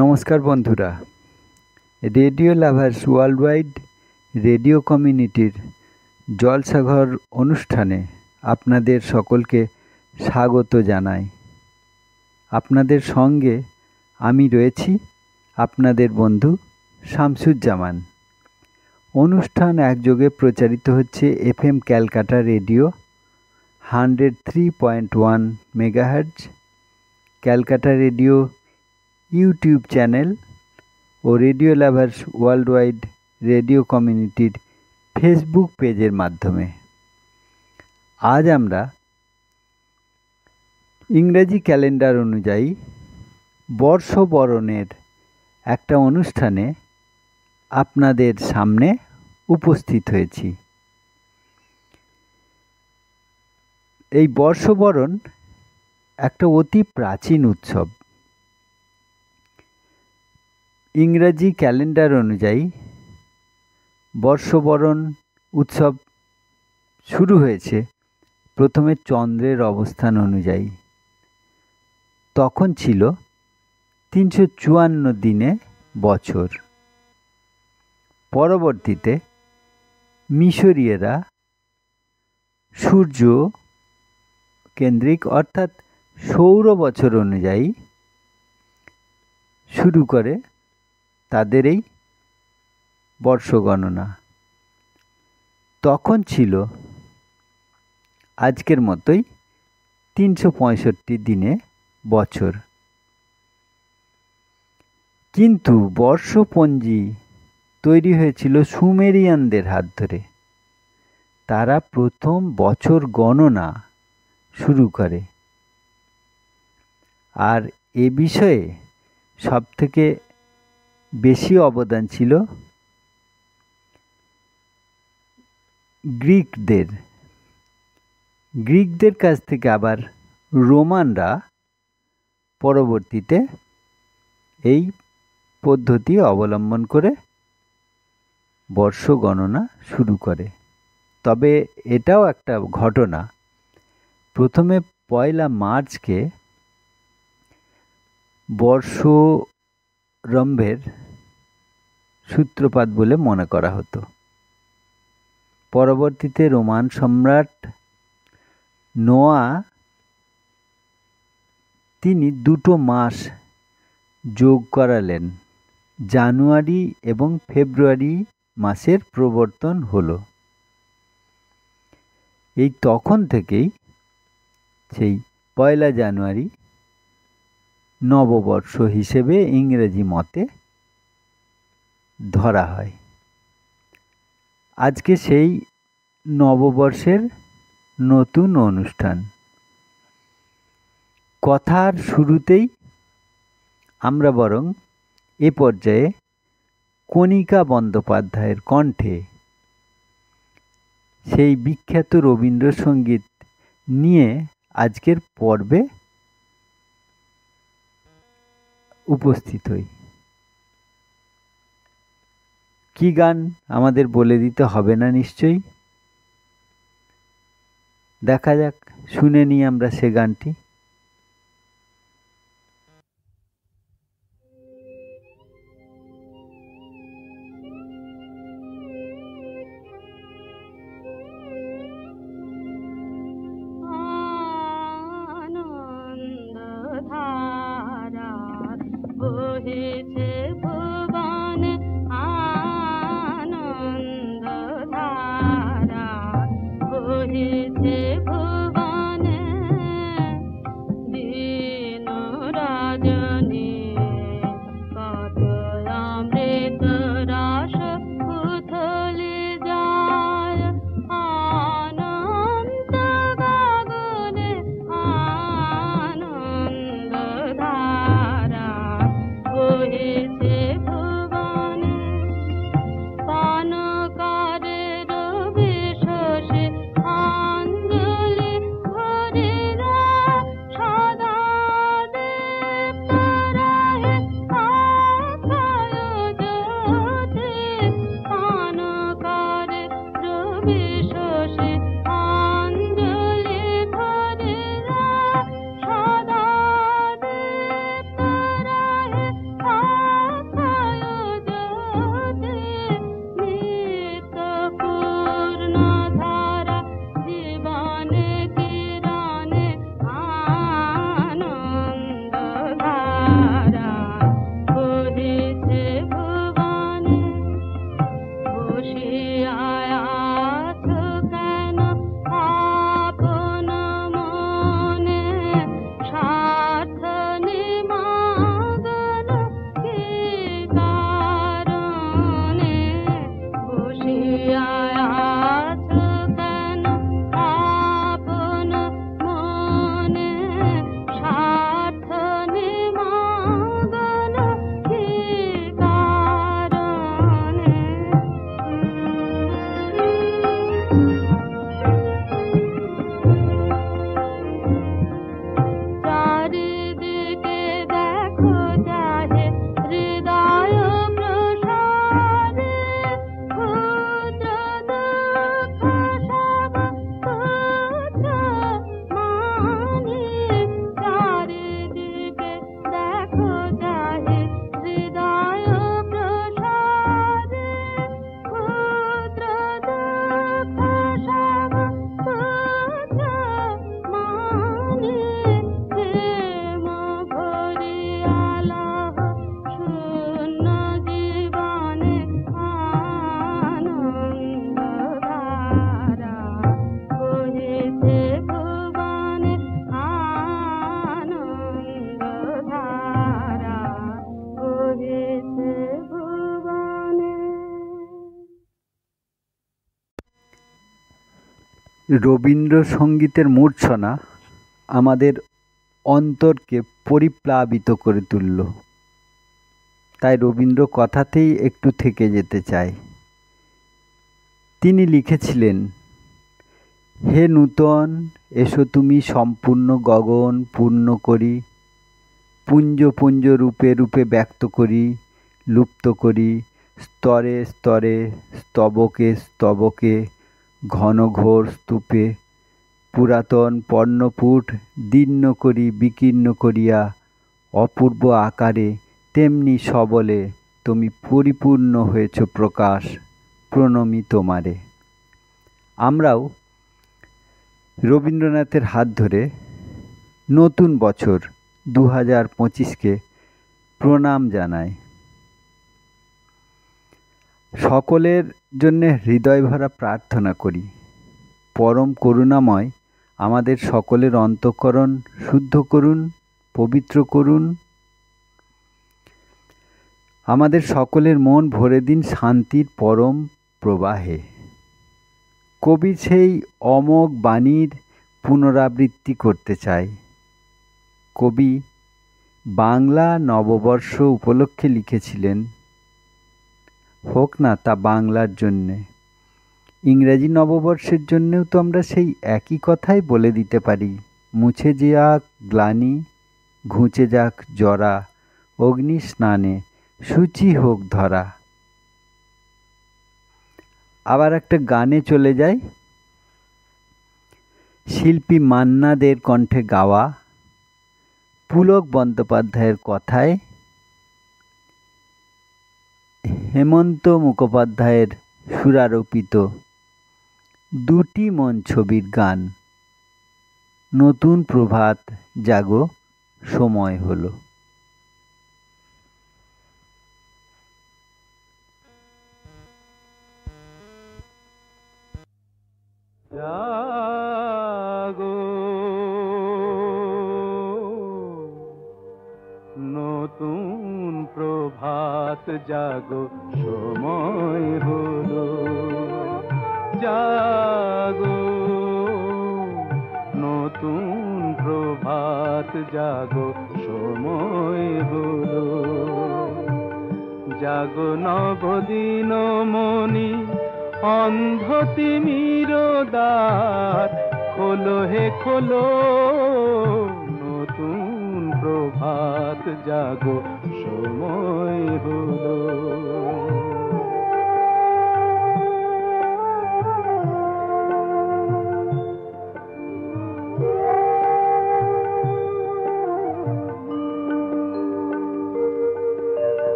নমস্কার বন্ধুরা, radio lovers world wide radio কমিউনিটির জলসাঘর অনুষ্ঠানে আপনাদের সকলকে স্বাগত জানাই। আপনাদের সঙ্গে আমি রয়েছি আপনাদের বন্ধু শামসুজ্জামান। অনুষ্ঠান একযোগে প্রচারিত হচ্ছে FM Calcutta radio 103.1 megahertz, Calcutta radio YouTube channel ও radio lovers world wide radio কমিউনিটির ফেসবুক পেজের মাধ্যমে। আজ আমরা ইংরেজি ক্যালেন্ডার অনুযায়ী বর্ষবরণের একটা অনুষ্ঠানে আপনাদের সামনে উপস্থিত হয়েছি। এই বর্ষবরণ একটা অতি প্রাচীন উৎসব। ইংরেজি ক্যালেন্ডার অনুযায়ী বর্ষবরণ উৎসব শুরু হয়েছে প্রথমে চন্দ্রের অবস্থান অনুযায়ী। তখন ছিল 354 দিনে বছর। পরবর্তীতে মিশরীয়রা সূর্য কেন্দ্রিক অর্থাৎ সৌর বছর অনুযায়ী শুরু করে তাদের এই বর্ষ গণনা। তখন ছিল আজকের মতোই 365 দিনে বছর। কিন্তু বর্ষপঞ্জি তৈরি হয়েছিল সুমেরিয়ানদের হাত ধরে। তারা প্রথম বছর গণনা শুরু করে। আর এ বিষয়ে সবথেকে বেশি অবদান ছিল গ্রিকদের কাছ থেকে আবার রোমানরা পরবর্তীতে এই পদ্ধতি অবলম্বন করে বর্ষ গণনা শুরু করে। তবে এটাও একটা ঘটনা, প্রথমে 1 মার্চকে বর্ষরম্ভের সূত্রপাত বলে মনে করা হতো। পরবর্তীতে রোমান সম্রাট নোয়া তিনি 2 মাস যোগ করালেন। জানুয়ারি এবং ফেব্রুয়ারি মাসের প্রবর্তন হলো। এই তখন থেকেই সেই 1 জানুয়ারি নববর্ষ হিসেবে ইংরেজি মতে ধরা হয়। আজকে সেই নববর্ষের নতুন অনুষ্ঠান। কথার শুরুতেই আমরা বরং এ পর্যায়ে কণিকা বন্দ্যোপাধ্যায়ের কণ্ঠে সেই বিখ্যাত রবীন্দ্রসঙ্গীত নিয়ে আজকের পর্বে উপস্থিত হই। কি গান আমাদের বলে দিতে হবে না নিশ্চয়ই। দেখা যাক, শুনে নিই আমরা সে গানটি। রবীন্দ্রসঙ্গীতের মূর্ছনা আমাদের অন্তরকে পরিপ্লাবিত করে তুলল। তাই রবীন্দ্র কথাতেই একটু থেকে যেতে চাই। তিনি লিখেছিলেন, হে নূতন, এসো তুমি সম্পূর্ণ গগন পূর্ণ করি, পুঞ্জ পুঞ্জ রূপে রূপে ব্যক্ত করি, লুপ্ত করি, স্তরে স্তরে স্তবকে স্তবকে ঘনঘোর স্তূপে, পুরাতন পর্ণপুট দীর্ণ করি বিকীর্ণ করিয়া, অপূর্ব আকারে তেমনি সবলে তুমি পরিপূর্ণ হয়েছ প্রকাশ, প্রণমী তোমারে। আমরাও রবীন্দ্রনাথের হাত ধরে নতুন বছর 2025কে প্রণাম জানাই। সকলের জন্যে হৃদয় ভরা প্রার্থনা করি, পরম করুণাময় আমাদের সকলের অন্তঃকরণ শুদ্ধ করুন, পবিত্র করুন, আমাদের সকলের মন ভরে দিন শান্তির পরম প্রবাহে। কবি সেই অমোঘ বাণীর পুনরাবৃত্তি করতে চাই। কবি বাংলা নববর্ষ উপলক্ষে লিখেছিলেন, হোক না তা বাংলার জন্যে, ইংরেজি নববর্ষের জন্যেও তো আমরা সেই একই কথাই বলে দিতে পারি, মুছে যাক গ্লানি, ঘুচে যাক জরা, অগ্নি স্নানে সূচি হোক ধরা। আবার একটা গানে চলে যাই, শিল্পী মান্না দের কণ্ঠে গাওয়া, পুলক বন্দ্যোপাধ্যায়ের কথায় হেমন্ত মুখোপাধ্যায়ের সুরারোপিত দুটি মন ছবির গান, নতুন প্রভাত জাগো সময় হলো। জাগো নতুন প্রভাত জাগো সময় হলো, জাগো নতুন প্রভাত জাগো সময় হলো, জাগো নবদিন মনি অন্ধ তিমির দ্বার খোলো হে খোলো, নতুন প্রভাত জাগো সময় হলো।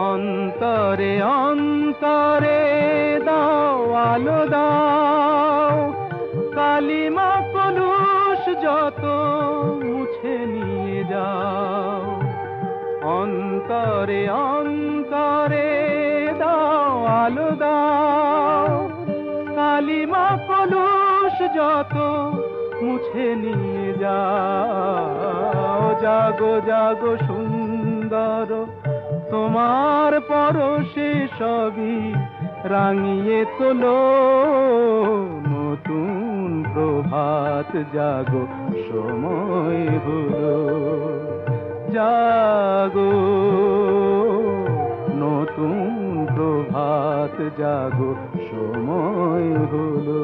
অন্তরে অন্তরে দাও আলো দাও, কালিমা কলুষ যত মুছে নিয়ে যাও। অন্তরে অন্তরে দাও আলো দাও, কালিমা কলুষ যত মুছে নিয়ে যাও। জাগো জাগো সুন্দর, তোমার পরশে সবই রাঙিয়ে তোলো, নতুন প্রভাত জাগো সময় হলো, জাগো নতুন প্রভাত জাগো সময় হলো।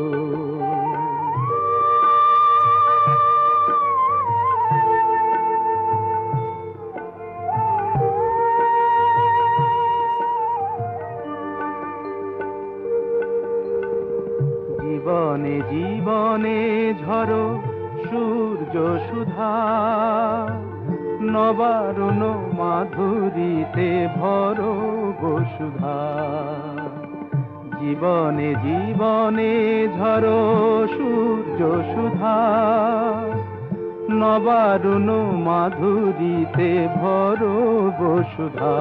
জীবনে জীবনে ঝরো সূর্য সুধা, নবারুণ মাধুরীতে ভরো বসুধা। জীবনে জীবনে ঝরো সূর্য সুধা, নবারুণ মাধুরীতে ভরো বসুধা।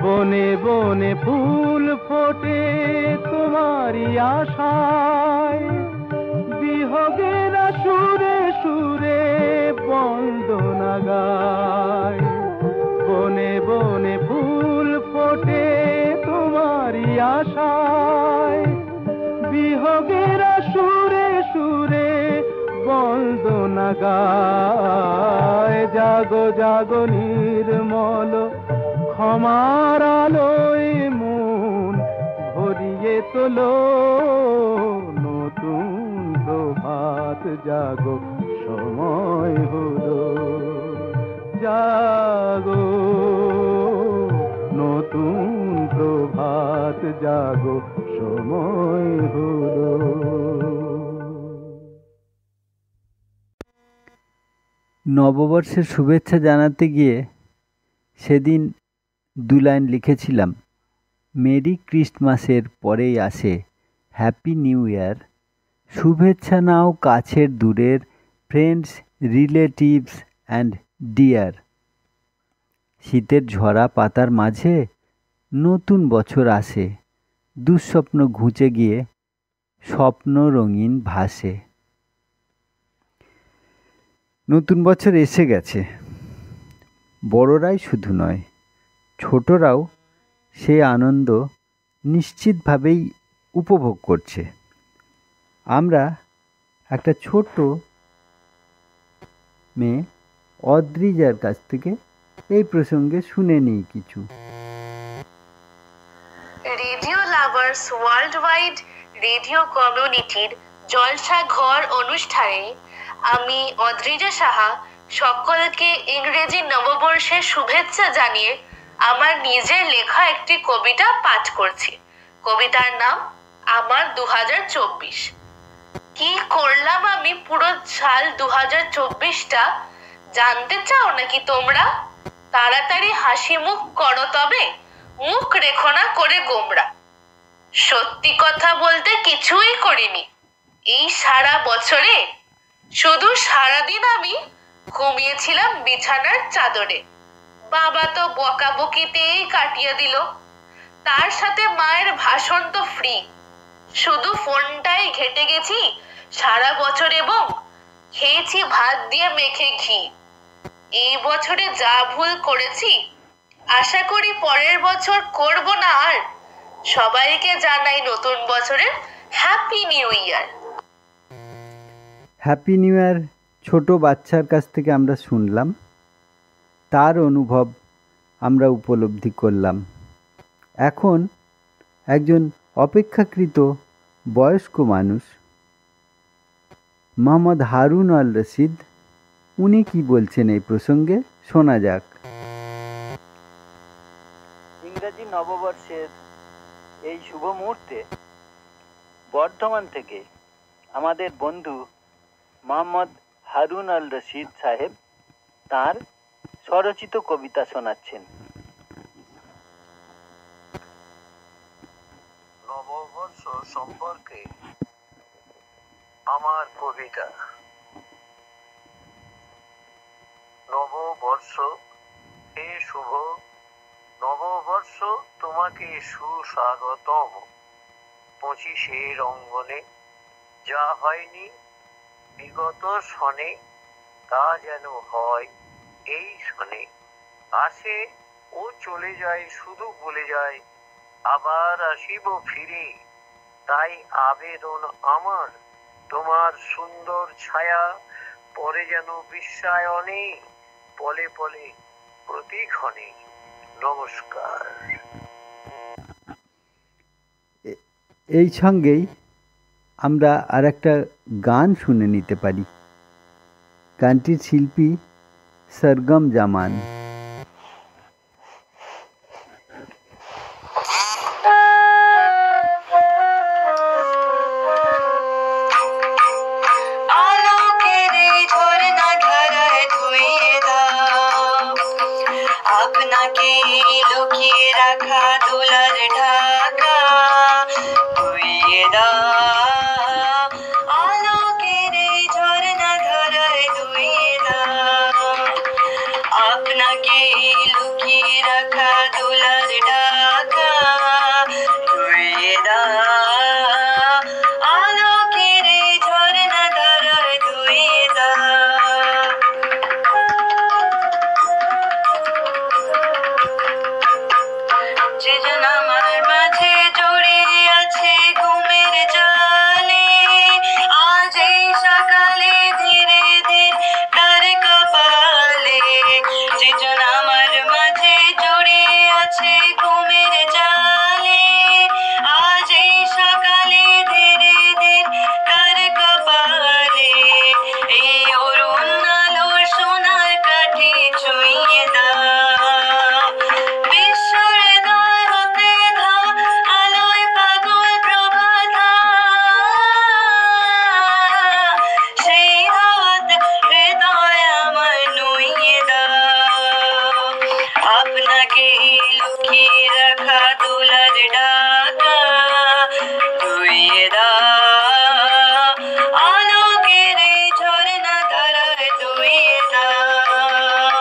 বনে বনে ফুল ফোটে তোমারি আশায়, বিহগের সুরে সুরে বন্দনা গায়। বনে বনে ফুল ফোটে তোমারি আশায়, বিহগের না গায়। জাগো জাগো নির্মল ক্ষমার আলোয় মন ভরিয়ে তোলো, নতুন প্রভাত জাগো সময় হলো। জাগো নতুন প্রভাত জাগো সময় হলো। নববর্ষের শুভেচ্ছা জানাতে গিয়ে সেদিন 2 লাইন লিখেছিলাম। মেরি ক্রিসমাসের পরেই আসে হ্যাপি নিউ ইয়ার। শুভেচ্ছা নাও কাছের দূরের ফ্রেন্ডস, রিলেটিভস অ্যান্ড ডিয়ার। শীতের ঝরা পাতার মাঝে নতুন বছর আসে, দুঃস্বপ্ন ঘুচে গিয়ে স্বপ্ন রঙিন ভাসে। নতুন বছর এসে গেছে। বড়রাই শুধু নয়, ছোটরাও সে আনন্দ নিশ্চিতভাবেই উপভোগ করছে। আমরা একটা ছোট্ট মেয়ে অদ্রিজার কাছ থেকে এই প্রসঙ্গে শুনে নিই কিছু। Radio lovers world wide radio কমিউনিটির জলসা ঘর অনুষ্ঠানে আমি অদ্রিজা সাহা সকলকে ইংরেজি নববর্ষের শুভেচ্ছা জানিয়ে আমার নিজের লেখা একটি কবিতা পাঠ করছি। কবিতার নাম আমার 2024। কি করলাম আমি পুরো সাল 2024টা জানতে চাও নাকি তোমরা? তাড়াতাড়ি হাসি মুখ করো, তবে মুখ রেখো না করে গোমরা। সত্যি কথা বলতে কিছুই করিনি এই সারা বছরে, শুধু সারাদিন আমি ঘুমিয়েছিলাম বিছানার চাদরে। বাবা তো বকাবকিতেই কাটিয়ে দিল, তার সাথে মায়ের ভাষণ তো ফ্রি। শুধু ফোনটাই ঘেটে গেছি সারা বছর এবং খেয়েছি ভাত দিয়ে মেখে ঘি। এই বছরে যা ভুল করেছি আশা করি পরের বছর করব না আর। সবাইকে জানাই নতুন বছরের happy new year. Happy new year ছোট বাচ্চার কাছ থেকে আমরা শুনলাম, তার অনুভব আমরা উপলব্ধি করলাম। এখন একজন অপেক্ষাকৃত বয়স্ক মানুষ মোহাম্মদ হারুন আল রশিদ, উনি কি বলছেন এই প্রসঙ্গে শোনা যাক। ইংরেজি নববর্ষের এই শুভ মুহূর্তে বর্ধমান থেকে আমাদের বন্ধু মোহাম্মদ হারুন আল রশিদ সাহেব তার স্বরচিত কবিতা শোনাচ্ছেন। নববর্ষ সম্পর্কে আমার কবিতা। নববর্ষ হে শুভ নববর্ষ, তোমাকে সুস্বাগতম। 25 অঙ্গনে যা হয়নি বিগত সনে, তা যেন হয় এই সনে। আসে ও চলে যায়, শুধু বলে যায় আবার আসিব ফিরে। তাই আবেদন আমার, তোমার সুন্দর ছায়া পরে যেন বিশ্বায়নে, পলে পলে প্রতিক্ষণে। নমস্কার। এই সঙ্গেই আমরা আর একটা গান শুনে নিতে পারি। গানটির শিল্পী সরগম জামান। আপনাকে লুকিয়ে রাখা দোলার ঢাকা ধুইয়ে দাও, আলোকের এই ঝর্ণা ধারায় ধুইয়ে দাও। আপনাকে লুকিয়ে রাখা দোলার ঢাকা ধুইয়ে দাও, আলোকের এই ঝর্ণা ধারায় ধুইয়ে দাও। যেজন আমার মাঝে জড়িয়ে আছে ঘুমের জালে, আজ এই সকালে ধীরে ধীরে দোলার ঢাকা ধুইয়ে দাও, আলোকের এই ঝরনা ধারায় ধুইয়ে দাও।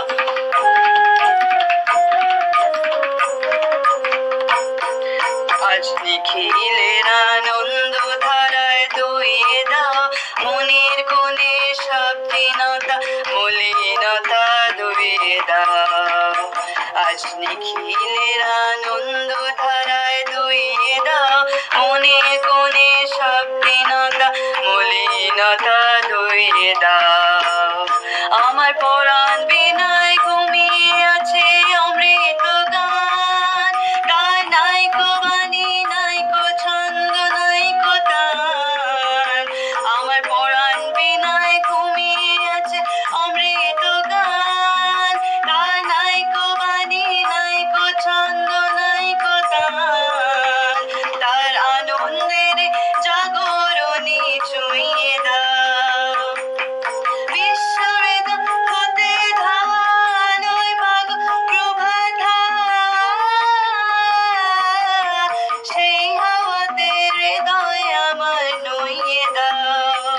আজ নিখিলের আনন্দ ধারায় ধুইয়ে দাও, মনের কোণে স্বাধীনতা মলিনতা ধুইয়ে দাও। আজ নিখিলের আনন্দ ধারায় ধুইয়ে দাও, মনের কোণে স্বাধীনতা মলিনতা ধুইয়ে দাও। আমার পরাণ বিনায় ঘুমিয়ে আছে অমৃত গান, তার নাইকো বাণী নাইকো ছন্দ নাইকো তান। আমার পরাণ বিনায় ঘুমিয়ে আছে অমৃত গান, তার নাইকো বাণী নাইকো ছন্দ নাইকো তান। তার আনন্দের জাগরণী ছুঁয়ে দাও। বিশ্ববেদ হতে ধান ওই ভাগ প্রভাত সেই হাওয়াতে হৃদয় আমার নইয়ে দাও।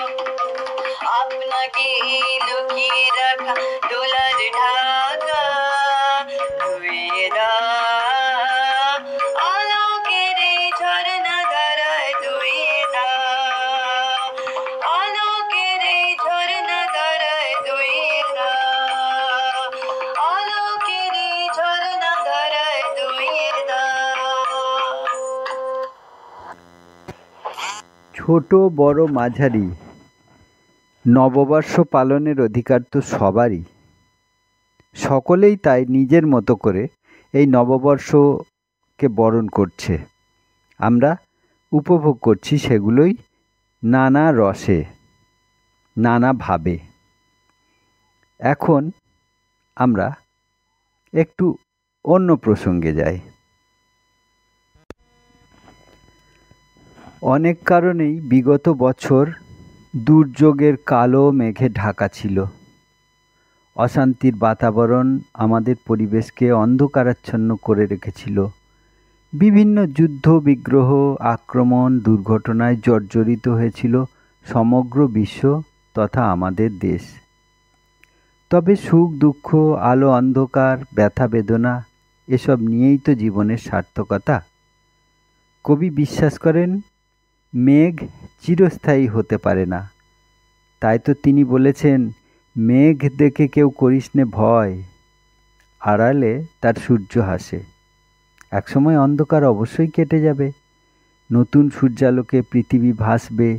আপনাকে লুকিয়ে রাখা দোলার ঢাকা ধুইয়ে দাও, আলোকের এই ঝরনা ধারায় ধুইয়ে দাও, আলোকের এই ঝরনা ধারায় ধুইয়ে দাও, আলোকের এই ঝরনা ধারায় ধুইয়ে দাও। ছোট বড় মাঝারি নববর্ষ পালনের অধিকার তো সবারই। সকলেই তাই নিজের মতো করে এই নববর্ষকে বরণ করছে। আমরা উপভোগ করছি সেগুলোই নানা রসে, নানাভাবে। এখন আমরা একটু অন্য প্রসঙ্গে যাই। অনেক কারণেই বিগত বছর দুর্যোগের কালো মেঘে ঢাকা ছিল। অশান্তির বাতাবরণ আমাদের পরিবেশকে অন্ধকারাচ্ছন্ন করে রেখেছিল। বিভিন্ন যুদ্ধ বিগ্রহ আক্রমণ দুর্ঘটনায় জর্জরিত হয়েছিল সমগ্র বিশ্ব তথা আমাদের দেশ। তবে সুখ দুঃখ আলো অন্ধকার ব্যথা বেদনা এসব নিয়েই তো জীবনের সার্থকতা। কবি বিশ্বাস করেন মেঘ চিরস্থায়ী হতে পারে না। তাই তো তিনি বলেছেন, মেঘ দেখে কেউ করিস নে ভয়, আড়ালে তার সূর্য হাসে। একসময় অন্ধকার অবশ্যই কেটে যাবে, নতুন সূর্যালোকে পৃথিবী ভাসবে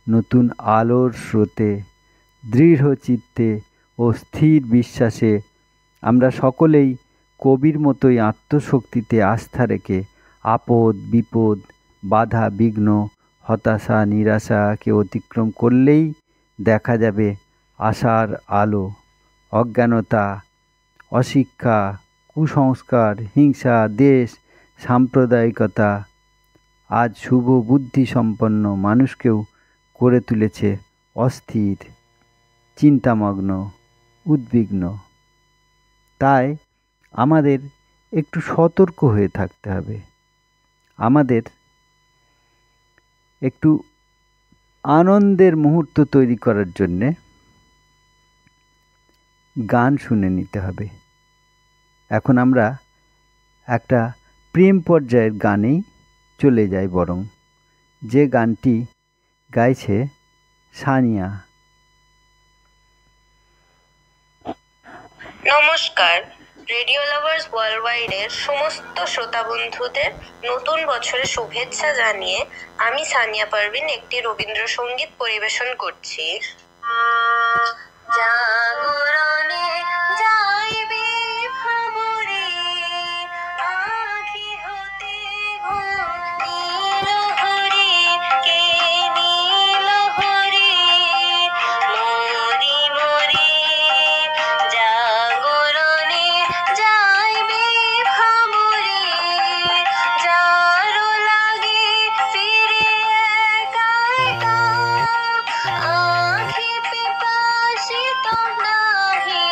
নতুন আলোর স্রোতে। দৃঢ় চিত্তে ও স্থির বিশ্বাসে আমরা সকলেই কবির মতোই আত্মশক্তিতে আস্থা রেখে আপদ বিপদ বাধা বিঘ্ন হতাশা নিরাশাকে অতিক্রম করলেই দেখা যাবে আশার আলো। অজ্ঞানতা অশিক্ষা কুসংস্কার হিংসা দেশ সাম্প্রদায়িকতা আজ শুভ বুদ্ধি সম্পন্ন মানুষকেও করে তুলেছে অস্থির চিন্তামগ্ন উদ্বিগ্ন। তাই আমাদের একটু সতর্ক হয়ে থাকতে হবে। আমাদের একটু আনন্দের মুহূর্ত তৈরি করার জন্যে গান শুনে নিতে হবে। এখন আমরা একটা প্রেম পর্যায়ের গানেই চলে যাই, বরং যে গানটি গাইছে সানিয়া। নমস্কার, রেডিও লাভার্স ওয়ার্ল্ডওয়াইডের সমস্ত শ্রোতা বন্ধুদের নতুন বছরের শুভেচ্ছা জানিয়ে আমি সানিয়া পারভিন একটি রবীন্দ্রসঙ্গীত পরিবেশন করছি। জাগরণে যাইবে খবরে আঁখি হতে নীল হরি কে নীল হরি মরি মরি জাগরণে যাইবে খবরে যারো লাগে ফিরে একা একা আঁখি পিপাসিত নাহি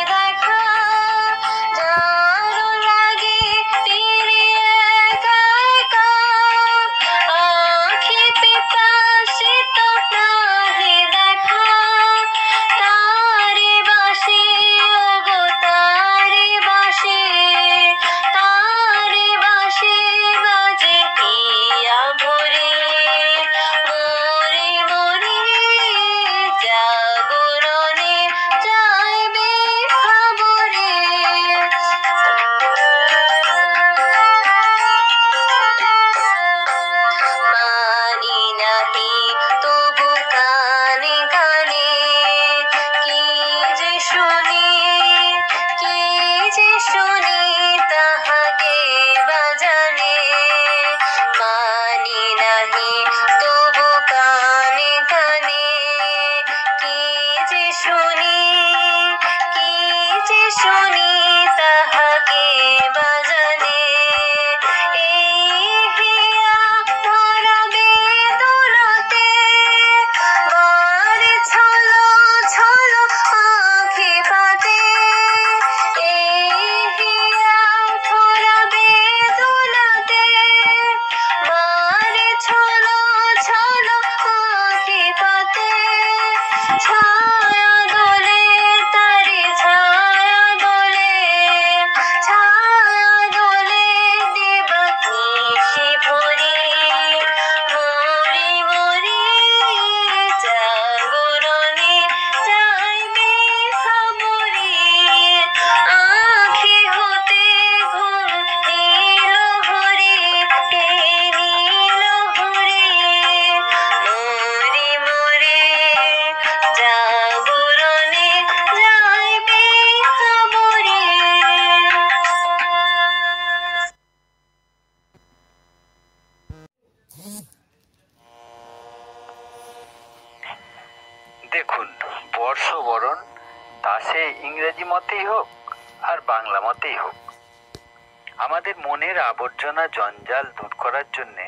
আর বাংলা মতেই হোক, আমাদের মনের আবর্জনা জঞ্জাল দূর করার জন্যে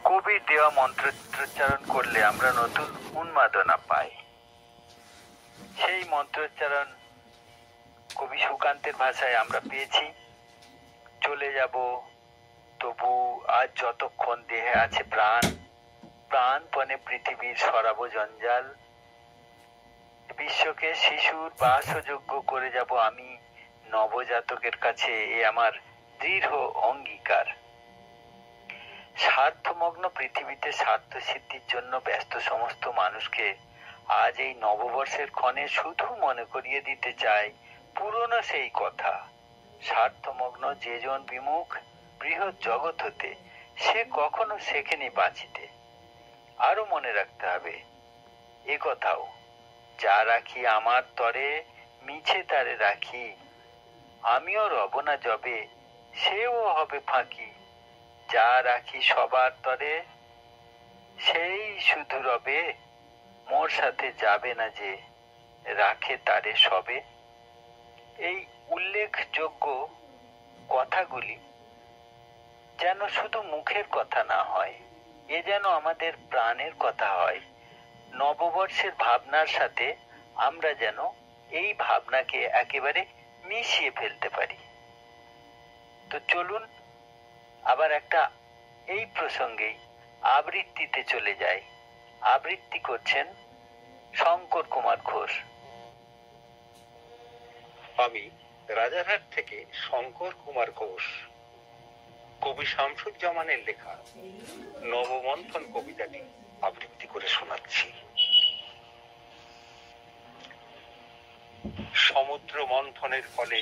কবির দেওয়া মন্ত্রোচ্চারণ করলে আমরা নতুন উন্মাদনা পাই। সেই মন্ত্রোচ্চারণ কবি সুকান্তের ভাষায় আমরা পেয়েছি। চলে যাব তবু আজ যতক্ষণ দেহে আছে প্রাণ, প্রাণপণে পৃথিবীর সরাবো জঞ্জাল, বিশ্বকে শিশুর বাসযোগ্য করে যাব আমি নবজাতকের কাছে, এ আমার দৃঢ় অঙ্গীকার। স্বার্থমগ্ন পৃথিবীতে স্বার্থ সিদ্ধির জন্য ব্যস্ত সমস্ত মানুষকে আজ এই নববর্ষের ক্ষণে শুধু মনে করিয়ে দিতে চাই পুরনো সেই কথা, স্বার্থমগ্ন যেজন বিমুখ বৃহৎ জগৎ হতে, সে কখনো শেখেনি বাঁচিতে। আরো মনে রাখতে হবে এ কথাও, যা রাখি আমার তরে মিছে তারে রাখি, আমিও রব না যবে সেও হবে ফাঁকি, যা রাখি সবার তরে সেই শুধু রবে, মোর সাথে যাবে না যে রাখে তারে সবে। এই উল্লেখযোগ্য কথাগুলি যেন শুধু মুখের কথা না হয়, এ যেন আমাদের প্রাণের কথা হয়। নববর্ষের ভাবনার সাথে আমরা যেন এই ভাবনাকে একেবারে মিশিয়ে ফেলতে পারি। তো চলুন আবার একটা এই প্রসঙ্গেই আবৃত্তিতে চলে যাই। আবৃত্তি করছেন শঙ্কর কুমার ঘোষ। আমি রাজারহাট থেকে শঙ্কর কুমার ঘোষ কবি শামসুজ্জামানের লেখা নবমন্থন কবিতাটি আবৃত্তি করে শোনাচ্ছি। সমুদ্র মন্থনের ফলে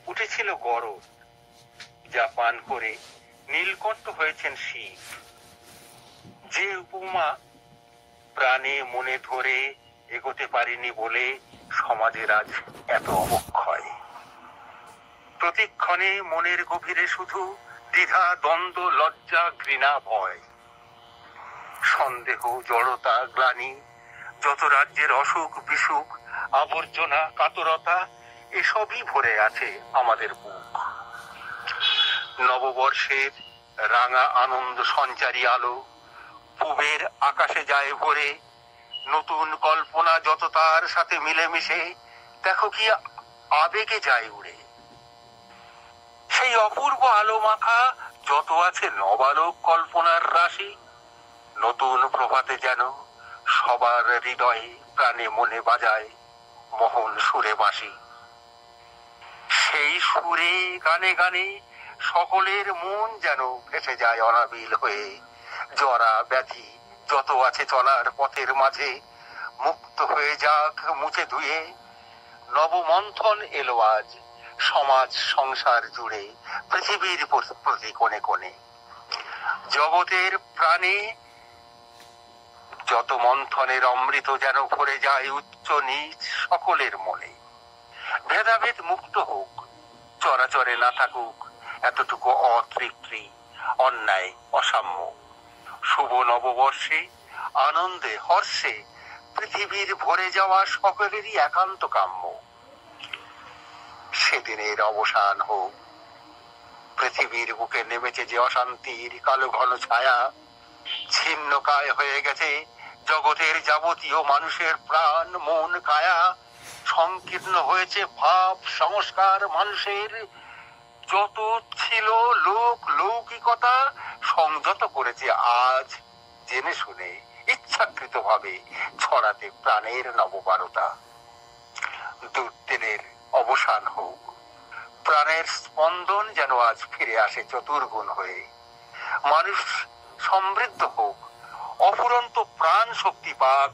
উঠেছিল গরদ, যা পান করে নীলকণ্ঠ হয়েছেন শিব। যে উপমা প্রাণে মনে ধরে এগোতে পারিনি বলে সমাজের আজ এত অবক্ষয়। প্রতিক্ষণে মনের গভীরে শুধু দ্বিধা, দ্বন্দ্ব, লজ্জা, ঘৃণা, ভয়, সন্দেহ, জড়তা, গ্লানি, যত রাজ্যের অসুখ বিসুখ, আবর্জনা, কাতরতা, এসবই ভরে আছে আমাদের বুক। নববর্ষের রাঙা আনন্দ সঞ্চারী আলো পূবের আকাশে যায় ভরে, নতুন কল্পনা যত তার সাথে মিলেমিশে, দেখো কি আবেগে যায় উড়ে। সেই অপূর্ব আলো মাখা যত আছে নবালোক কল্পনার রাশি, নতুন প্রভাতে যেন সবার হৃদয়ে প্রাণে মনে বাজায় মোহন সুরে বাঁশি। সেই সুরে গানে গানে সকলের মন যেন ভেসে যায় অনাবিল হয়ে, জরা ব্যাধি যত আছে চলার পথের মাঝে মুক্ত হয়ে যাক মুছে ধুয়ে। নবমন্থন এলো আজ সমাজ সংসার জুড়ে, পৃথিবীর প্রতি কোণে কোণে। জগতের প্রাণে যত মন্থনের অমৃত যেন ভরে যায় উচ্চ নীচ সকলের মনে। ভেদাভেদ মুক্ত হোক, চরাচরে না থাকুক এতটুকু অতৃপ্তি, অন্যায়, অসাম্য। শুভ নববর্ষে আনন্দে হর্ষে পৃথিবীর ভরে যাওয়া সকলেরই একান্ত কাম্য। সেদিনের অবসান হোক, পৃথিবীর বুকে নেমেছে যে অশান্তির কালো ঘন ছায়া, ছিন্নকায় হয়ে গেছে জগতের যাবতীয় মানুষের প্রাণ, মন, কায়া। সংকীর্ণ হয়েছে ভাব সংস্কার মানুষের, যত ছিল লোক লৌকিকতা সংযত করেছে আজ জেনে শুনে ইচ্ছাকৃত ভাবে ছড়াতে প্রাণের নববারতা। দুর্দিনের অবসান হোক, প্রাণের স্পন্দন যেন আজ ফিরে আসে চতুর্গুণ হয়ে। মানুষ সমৃদ্ধ হোক, অফুরন্ত প্রাণ শক্তি পাক,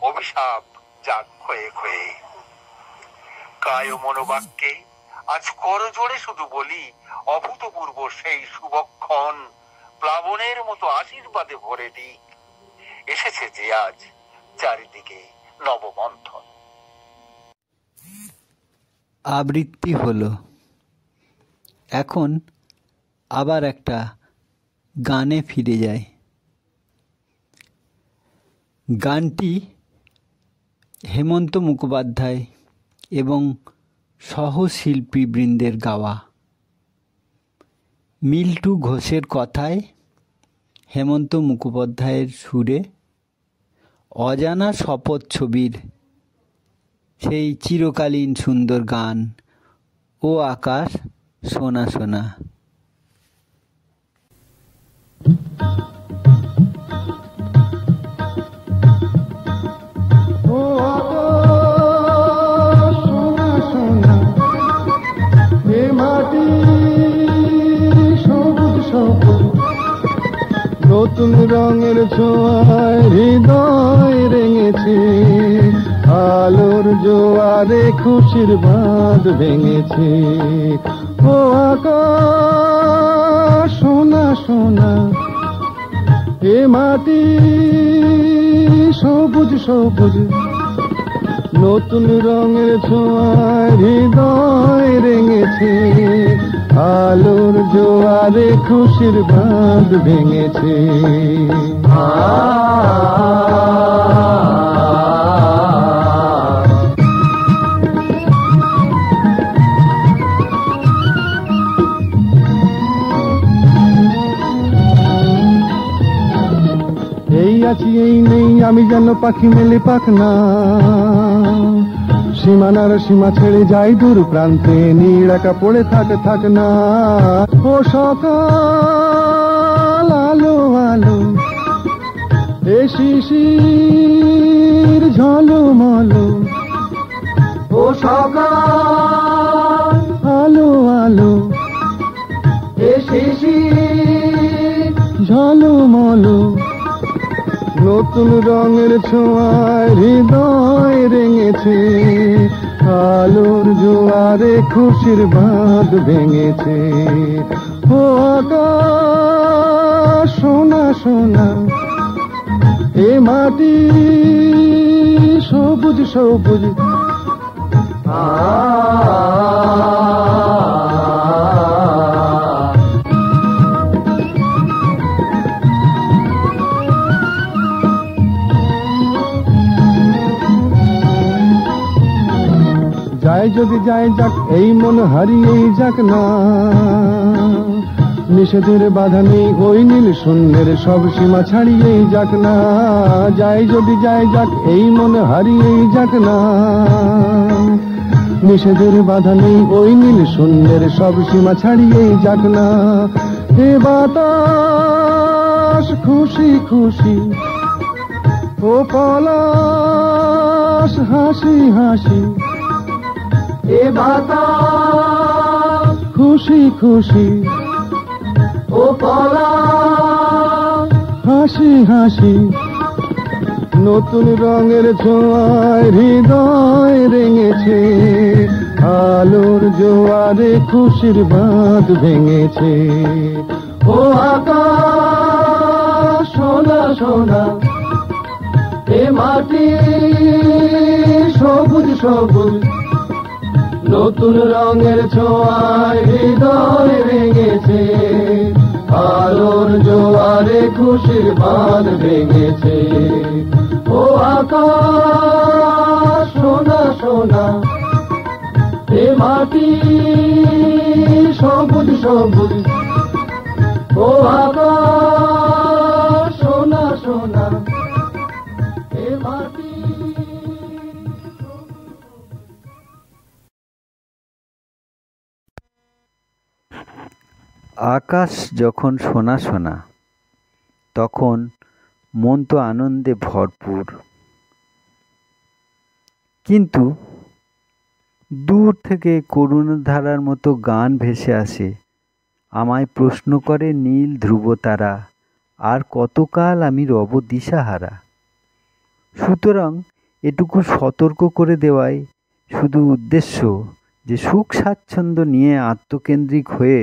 অভিশাপ যাক ক্ষয়ে ক্ষয়ে। কায় মনোবাক্যে আজ করজোড়ে শুধু বলি, অভূতপূর্ব সেই শুভক্ষণ প্লাবনের মতো আশীর্বাদে ভরে দিক। এসেছে যে আজ চারিদিকে নবমন্থন। আবৃত্তি হলো। এখন আবার একটা গানে ফিরে যায়। গানটি হেমন্ত মুখোপাধ্যায় এবং সহশিল্পীবৃন্দের গাওয়া। মিল্টু ঘোষের কথায়, হেমন্ত মুখোপাধ্যায়ের সুরে, অজানা শপথ ছবির সেই চিরকালীন সুন্দর গান ও আকাশ সোনা সোনা। নতুন রঙের ছোঁয়ায় হৃদয় রেঙেছে, আলোর জোয়ারে খুশির বাঁধ ভেঙেছে। ও আকাশ সোনা সোনা, এ মাটি সবুজ সবুজ, নতুন রঙের ছোঁয়ায় হৃদয় রেঙেছে, আলোর জোয়ারে খুশির বাঁধ ভেঙেছে। এই আছি এই নেই আমি যেন পাখি মেলে পাখনা, সীমানার সীমা ছেড়ে যাই দূর প্রান্তে, নীল একা পড়ে থাক না। ও সকাল আলো আলো, এ শিশির ঝলমলো, ও সকাল আলো আলো, এ শিশির ঝলমলো, নতুন রঙের ছোঁয়ায় হৃদয় রেঙেছে, আলোর জোয়ারে খুশির বাঁধ ভেঙেছে। ও আকাশ সোনা সোনা, এ মাটি সবুজ সবুজ, যায় যদি যায় যাক এই মন হারিয়েই যাক না, নিষেধের বাধা নেই ওই নীল শূন্যের সব সীমা ছাড়িয়েই যাক না। যায় যদি যায় যাক এই মন হারিয়েই যাক না, নিষেধের বাধা নেই ওই নীল শূন্যের সব সীমা ছাড়িয়েই যাক না। এ বাতাস খুশি খুশি, ও পলাশ হাসি হাসি, এ বাতাস খুশি খুশি, ও পলাশ হাসি হাসি, নতুন রঙের ছোঁয়ায় হৃদয় রেঙেছে, আলোর জোয়ারে খুশির বাঁধ ভেঙেছে। ও আকাশ সোনা সোনা, এ মাটি সবুজ সবুজ, নতুন রঙের ছোঁয়ায় হৃদয় রেঙেছে, আলোর জোয়ারে খুশির বাঁধ ভেঙেছে। ও আকাশ সোনা সোনা, এ মাটি সবুজ সবুজ, ও আকাশ সোনা সোনা, এ মাটি। আকাশ যখন সোনা সোনা, তখন মন তো আনন্দে ভরপুর, কিন্তু দূর থেকে করুণাধারার মতো গান ভেসে আসে, আমায় প্রশ্ন করে নীল ধ্রুবতারা, আর কতকাল আমি রব দিশাহারা। সুতরাং এটুকু সতর্ক করে দেওয়াই শুধু উদ্দেশ্য যে সুখ স্বাচ্ছন্দ্য নিয়ে আত্মকেন্দ্রিক হয়ে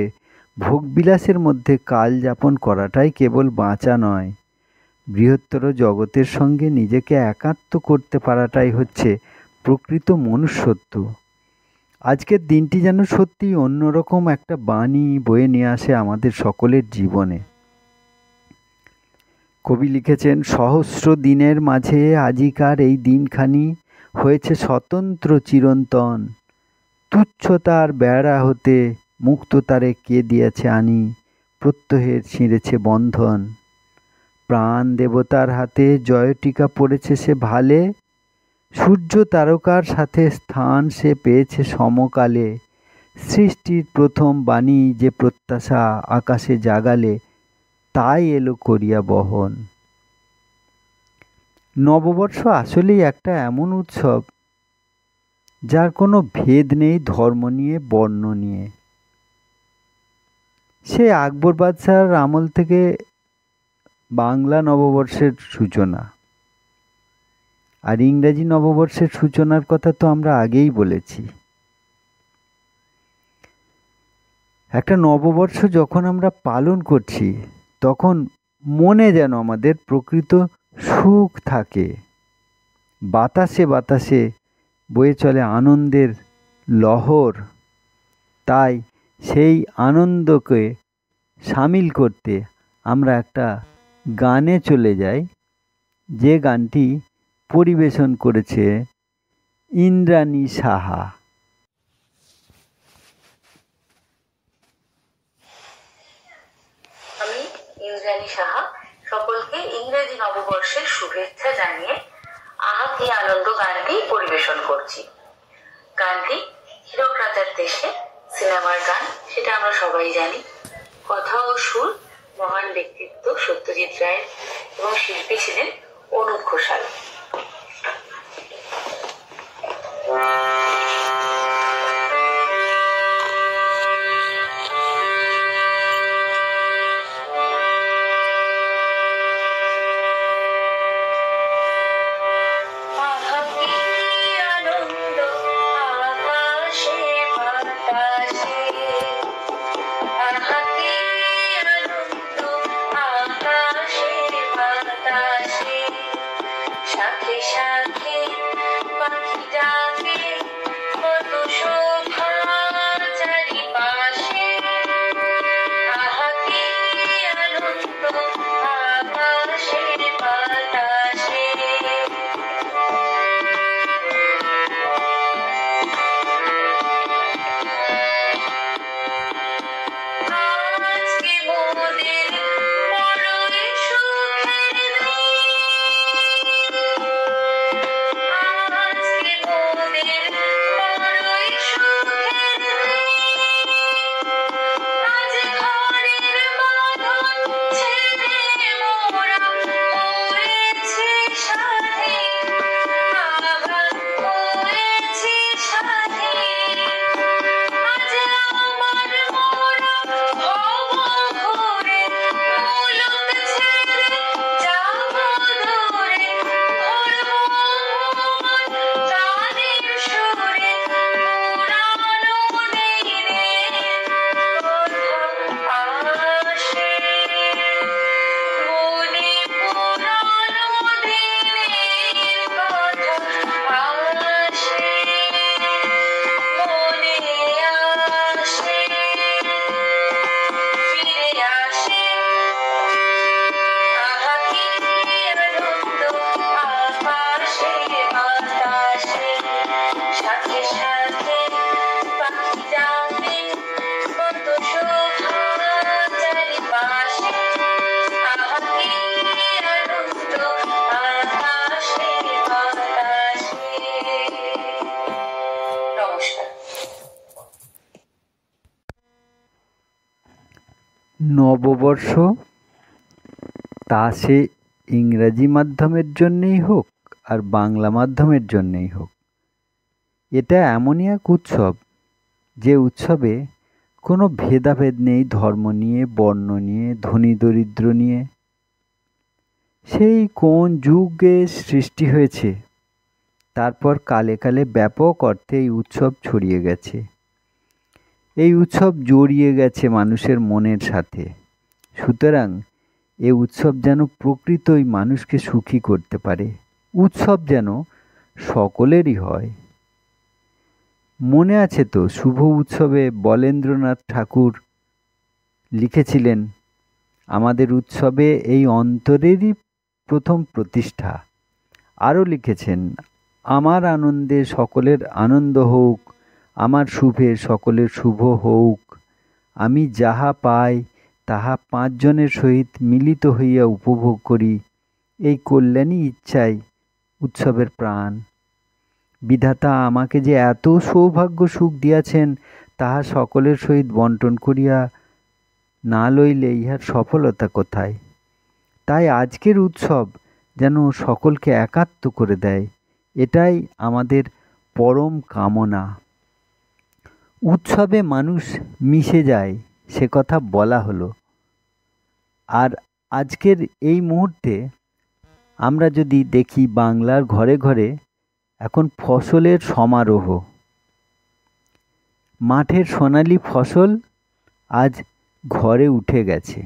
ভোগবিলাসের মধ্যে কাল যাপন করাটাই কেবল বাঁচা নয়, বৃহত্তর জগতের সঙ্গে নিজেকে একাত্ম করতে পারাটাই হচ্ছে প্রকৃত মনুষ্যত্ব। আজকের দিনটি যেন সত্যিই অন্যরকম একটা বাণী বয়ে নিয়ে আসে আমাদের সকলের জীবনে। কবি লিখেছেন, সহস্র দিনের মাঝে আজিকার এই দিনখানি হয়েছে স্বতন্ত্র চিরন্তন, তুচ্ছতার বেড়া হতে মুক্ততারে কে দিয়েছে আনি, প্রত্যহের ছিঁড়েছে বন্ধন। প্রাণ দেবতার হাতে জয়টিকা পড়েছে সে ভালে, সূর্য তারকার সাথে স্থান সে পেয়েছে সমকালে। সৃষ্টির প্রথম বাণী যে প্রত্যাশা আকাশে জাগালে, তাই এলো করিয়া বহন। নববর্ষ আসলেই একটা এমন উৎসব যার কোনো ভেদ নেই ধর্ম নিয়ে, বর্ণ নিয়ে। সে আকবর বাদশাহর আমল থেকে বাংলা নববর্ষের সূচনা। আর ইংরেজি নববর্ষের সূচনার কথা তো আমরা আগেই বলেছি। একটা নববর্ষ যখন আমরা পালন করছি, তখন মনে যেন আমাদের প্রকৃত সুখ থাকে। বাতাসে বাতাসে বয়ে চলে আনন্দের লহর। তাই সেই আনন্দকে সামিল করতে আমরা একটা গানে চলে যাই, যে গানটি পরিবেশন করেছে ইন্দ্রাণী সাহা। আমি ইন্দ্রাণী সাহা সকলকে ইংরেজি নববর্ষের শুভেচ্ছা জানিয়ে আহা কি আনন্দ গানটি পরিবেশন করছি। গানটি হীরক রাজার দেশে সিনেমার গান, সেটা আমরা সবাই জানি। কথা ও সুর মহান ব্যক্তিত্ব সত্যজিৎ রায়ের এবং শিল্পী ছিলেন অনুপ ঘোষাল। নববর্ষ তা সে ইংরাজি মাধ্যমের জন্যেই হোক আর বাংলা মাধ্যমের জন্যেই হোক, এটা এমনই এক উৎসব যে উৎসবে কোনো ভেদাভেদ নেই ধর্ম নিয়ে, বর্ণ নিয়ে, ধনী দরিদ্র নিয়ে। সেই কোন যুগে সৃষ্টি হয়েছে, তারপর কালে কালে ব্যাপক অর্থে এই উৎসব ছড়িয়ে গেছে। এই উৎসব জড়িয়ে গেছে মানুষের মনের সাথে। সুতরাং এই উৎসব যেন প্রকৃতই মানুষকে সুখী করতে পারে, উৎসব যেন সকলেরই হয়। মনে আছে তো, শুভ উৎসবে বলেন্দ্রনাথ ঠাকুর লিখেছিলেন, আমাদের উৎসবে এই অন্তরেরই প্রথম প্রতিষ্ঠা। আরও লিখেছেন, আমার আনন্দে সকলের আনন্দ হোক, আমার শুভে সকলের শুভ হোক। আমি যাহা পাই তাহা 5 জনের সহিত মিলিত হইয়া উপভোগ করি, এই কল্যাণী ইচ্ছাই উৎসবের প্রাণ। বিধাতা আমাকে যে এত সৌভাগ্য সুখ দিয়াছেন, তাহা সকলের সহিত বন্টন করিয়া না লইলে ইহার সফলতা কোথায়? তাই আজকের উৎসব যেন সকলকে একাত্ম করে দেয়, এটাই আমাদের পরম কামনা। উৎসবে মানুষ মিশে যায়, সে কথা বলা হলো। আর আজকের এই মুহূর্তে আমরা যদি দেখি, বাংলার ঘরে ঘরে এখন ফসলের সমারোহ। মাঠের সোনালি ফসল আজ ঘরে উঠে গেছে।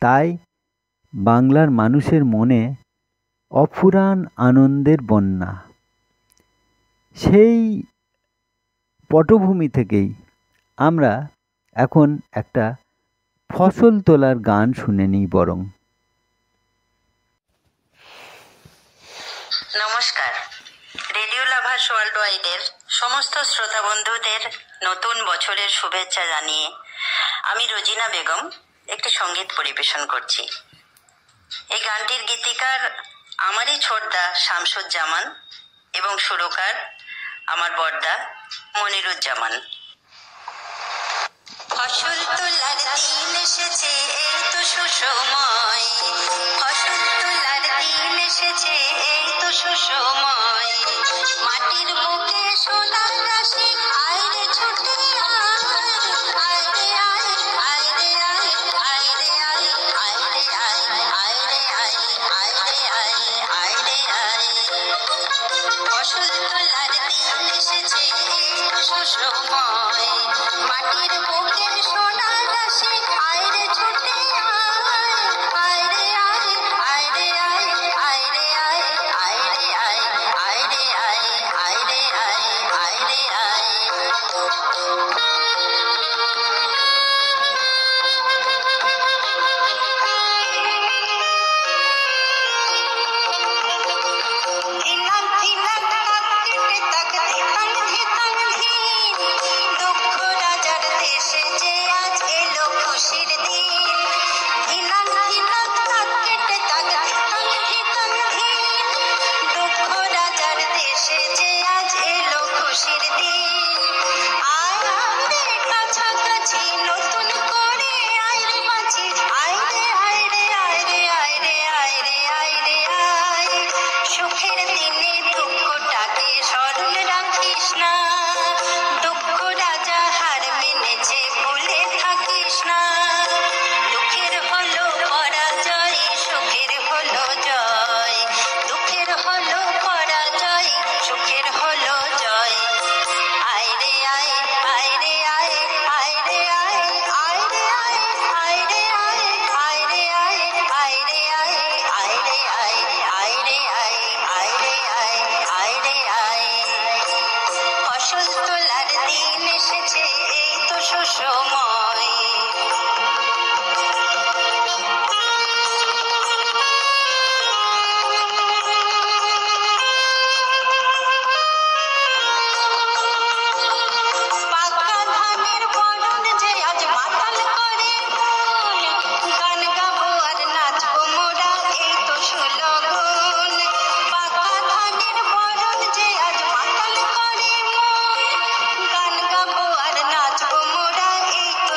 তাই বাংলার মানুষের মনে অফুরান আনন্দের বন্যা। সেই পটভূমি থেকেই আমরা এখন একটা ফসল তোলার গান শুনে নিই বরং। নমস্কার, রেডিও লাভার্স ওয়ার্ল্ড ওয়াইডের সমস্ত শ্রোতা বন্ধুদের নতুন বছরের শুভেচ্ছা জানিয়ে আমি রোজিনা বেগম একটি সঙ্গীত পরিবেশন করছি। এই গানটির গীতিকার আমারই ছোটদা শামসুজ্জামান এবং সুরকার আমার বড়দা মনিরুজ্জামান। ফসল তোলার দিন এসেছে, এই তো সুসময়। ফসল তোলার দিন এসেছে, এই তো সুসময়। মাটির বুকে সোনার রাশি, আয় রে ছুটে আয়, আয় রে আয়, আয় রে আয়, আয় রে আয়, আয় রে আয়, আয় রে আয়, আয় রে আয়, আয় রে আয়। ফসল তোলার দিন এসেছে, এই তো সুসময়। মাটির বুকে সোনার রাশি, আয় রে ছুটে আয়, আয় রে আয়, আয় রে আয়, আয় রে আয়, আয় রে আয়, আয় রে আয়, আয় রে আয়, আয় রে আয়। দুঃখ রাজার দেশে যে আজ এলো খুশির দিন। ধিনাক ধিনাক তাক কেটে তাক ধিতাং ধিতাং ধিন। দুঃখ রাজার দেশে যে আজ এলো খুশির দিন। আয় রে কাছাকাছি নতুন করে আয় রে বাঁচি, আয় রে আয় রে আয় রে আয় রে আয় রে আয় রে আয়। সুখের দিনে দুঃখটাকে স্মরণ রাখিস না, দুঃখ রাজা হার মেনেছে ভুলে থাকিস না। দুঃখের হলো পরাজয়, সুখের হলো জয়। দুঃখের হলো পরাজয়, সুখের হলো জয়। আয় রে আয়, আয় রে আয়, আয় রে আয়, আয় রে আয়, আয় রে আয়, আয় রে আয়, আয় রে আয়, আয় রে আয়, আয় রে আয়, আয় রে আয়, আয় রে আয়। ফসল তোলার দিন এসেছে, এই তো সুসময়। পাকা ধানের বরণ যে আজ মাতাল করে মন। গান গাবো আর নাচবো মোরা, এই তো সুলগন। পাকা ধানের বরণ যে আজ মাতাল করে মন। গান গাবো আর নাচবো মোরা, এই তো